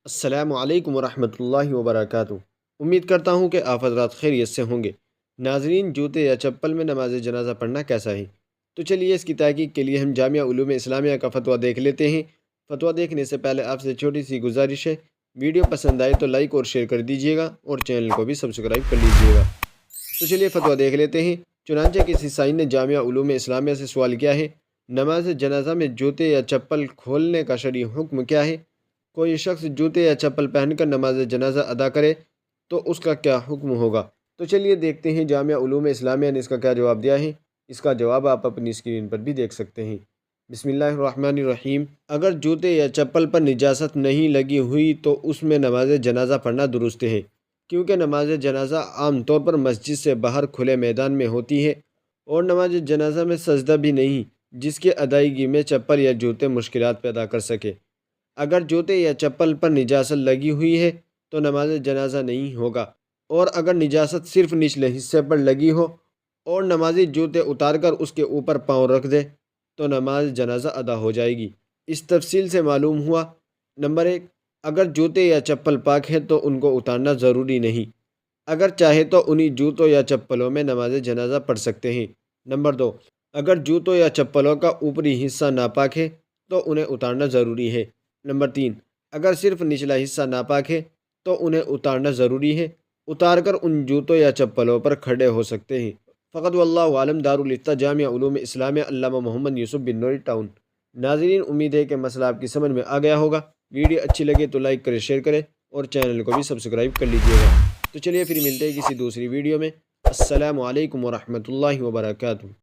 السلام علیکم ورحمۃ اللہ وبرکاتہ۔ امید کرتا ہوں کہ آپ حضرات خیریت سے ہوں گے۔ ناظرین، جوتے یا چپل میں نماز جنازہ پڑھنا کیسا ہے؟ تو چلیے اس کی تحقیق کے لیے ہم جامعہ علوم اسلامیہ کا فتویٰ دیکھ لیتے ہیں۔ فتویٰ دیکھنے سے پہلے آپ سے چھوٹی سی گزارش ہے، ویڈیو پسند آئے تو لائک اور شیئر کر دیجیے گا اور چینل کو بھی سبسکرائب کر لیجیے گا۔ تو چلیے فتویٰ دیکھ لیتے ہیں۔ چنانچہ کسی سائن نے جامعہ علوم اسلامیہ سے سوال کیا ہے، نماز جنازہ میں جوتے یا چپل کھولنے کا شرعی حکم کیا ہے؟ کوئی شخص جوتے یا چپل پہن کر نماز جنازہ ادا کرے تو اس کا کیا حکم ہوگا؟ تو چلیے دیکھتے ہیں جامعہ علوم اسلامیہ نے اس کا کیا جواب دیا ہے۔ اس کا جواب آپ اپنی اسکرین پر بھی دیکھ سکتے ہیں۔ بسم اللہ الرحمن الرحیم۔ اگر جوتے یا چپل پر نجاست نہیں لگی ہوئی تو اس میں نماز جنازہ پڑھنا درست ہے، کیونکہ نماز جنازہ عام طور پر مسجد سے باہر کھلے میدان میں ہوتی ہے اور نماز جنازہ میں سجدہ بھی نہیں جس کی ادائیگی میں چپل یا جوتے مشکلات پیدا کر سکے۔ اگر جوتے یا چپل پر نجاست لگی ہوئی ہے تو نماز جنازہ نہیں ہوگا، اور اگر نجاست صرف نچلے حصے پر لگی ہو اور نمازی جوتے اتار کر اس کے اوپر پاؤں رکھ دے تو نماز جنازہ ادا ہو جائے گی۔ اس تفصیل سے معلوم ہوا، نمبر 1، اگر جوتے یا چپل پاک ہیں تو ان کو اتارنا ضروری نہیں، اگر چاہے تو انہی جوتوں یا چپلوں میں نماز جنازہ پڑھ سکتے ہیں۔ نمبر 2، اگر جوتوں یا چپلوں کا اوپری حصہ ناپاک ہے تو انہیں اتارنا ضروری ہے۔ نمبر 3، اگر صرف نچلا حصہ ناپاک ہے تو انہیں اتارنا ضروری ہے، اتار کر ان جوتوں یا چپلوں پر کھڑے ہو سکتے ہیں۔ فقط واللہ عالم۔ دارالافتاء جامعہ علوم اسلامیہ، علامہ محمد یوسف بن نوری، ٹاؤن۔ ناظرین، امید ہے کہ مسئلہ آپ کی سمجھ میں آ گیا ہوگا۔ ویڈیو اچھی لگے تو لائک کریں، شیئر کریں اور چینل کو بھی سبسکرائب کر لیجیے گا۔ تو چلیے پھر ملتے ہیں کسی دوسری ویڈیو میں۔ السلام علیکم ورحمۃ اللہ وبرکاتہ۔